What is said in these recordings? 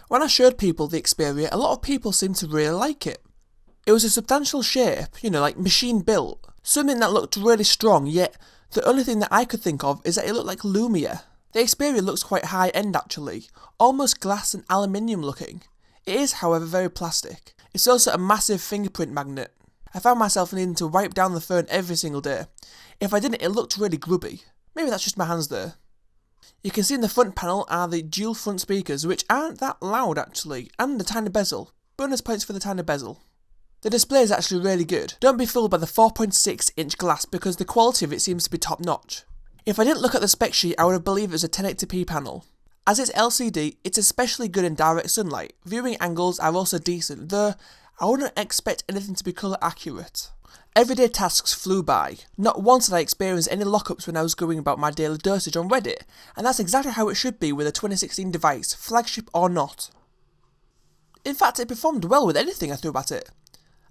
When I showed people the Xperia, a lot of people seemed to really like it. It was a substantial shape, like machine built, something that looked really strong, yet the only thing that I could think of is that it looked like Lumia. The Xperia looks quite high end actually, almost glass and aluminium looking. It is however very plastic. It's also a massive fingerprint magnet. I found myself needing to wipe down the phone every single day. If I didn't, it looked really grubby. Maybe that's just my hands though. You can see in the front panel are the dual front speakers, which aren't that loud actually, and the tiny bezel. Bonus points for the tiny bezel. The display is actually really good. Don't be fooled by the 4.6-inch glass because the quality of it seems to be top notch. If I didn't look at the spec sheet, I would have believed it was a 1080p panel. As it's LCD, it's especially good in direct sunlight. Viewing angles are also decent, though I wouldn't expect anything to be colour accurate. Everyday tasks flew by. Not once did I experience any lockups when I was going about my daily dosage on Reddit, and that's exactly how it should be with a 2016 device, flagship or not. In fact, it performed well with anything I threw at it.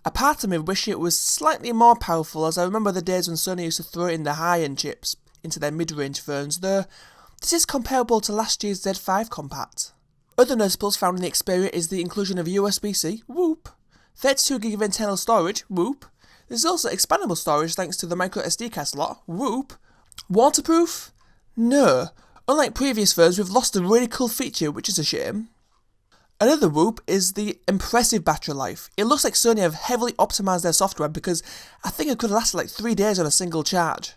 A part of me wish it was slightly more powerful, as I remember the days when Sony used to throw in the high-end chips into their mid-range phones, though this is comparable to last year's Z5 Compact. Other notables found in the Xperia is the inclusion of USB-C, whoop, 32GB of internal storage, whoop. There's also expandable storage thanks to the microSD card slot, whoop. Waterproof? No. Unlike previous phones, we've lost a really cool feature, which is a shame. Another whoop is the impressive battery life. It looks like Sony have heavily optimised their software because I think it could have lasted like 3 days on a single charge.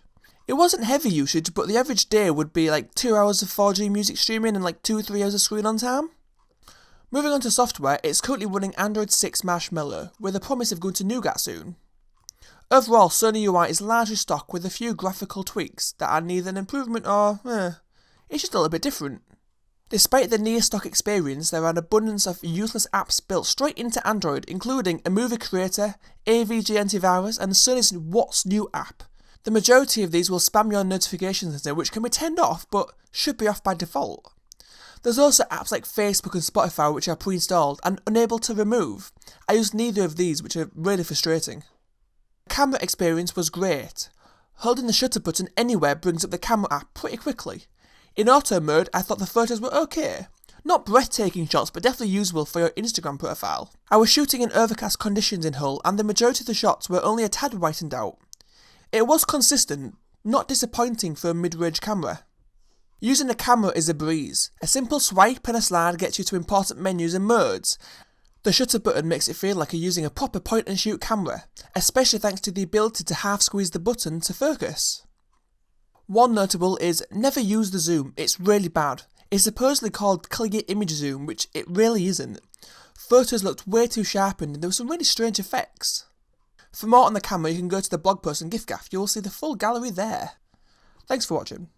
It wasn't heavy usage, but the average day would be like 2 hours of 4G music streaming and like 2-3 hours of screen on time. Moving on to software, it's currently running Android 6 Marshmallow, with a promise of going to Nougat soon. Overall, Sony UI is largely stock with a few graphical tweaks that are neither an improvement or, it's just a little bit different. Despite the near-stock experience, there are an abundance of useless apps built straight into Android, including a movie creator, AVG antivirus, and Sony's What's New app. The majority of these will spam your notification center, which can be turned off, but should be off by default. There's also apps like Facebook and Spotify which are pre-installed and unable to remove. I used neither of these, which are really frustrating. The camera experience was great. Holding the shutter button anywhere brings up the camera app pretty quickly. In auto mode, I thought the photos were okay. Not breathtaking shots, but definitely usable for your Instagram profile. I was shooting in overcast conditions in Hull, and the majority of the shots were only a tad whitened out. It was consistent, not disappointing for a mid-range camera. Using the camera is a breeze. A simple swipe and a slide gets you to important menus and modes. The shutter button makes it feel like you're using a proper point-and-shoot camera, especially thanks to the ability to half-squeeze the button to focus. One notable is never use the zoom, it's really bad. It's supposedly called clear image zoom, which it really isn't. Photos looked way too sharpened and there were some really strange effects. For more on the camera, you can go to the blog post on giffgaff, you will see the full gallery there. Thanks for watching.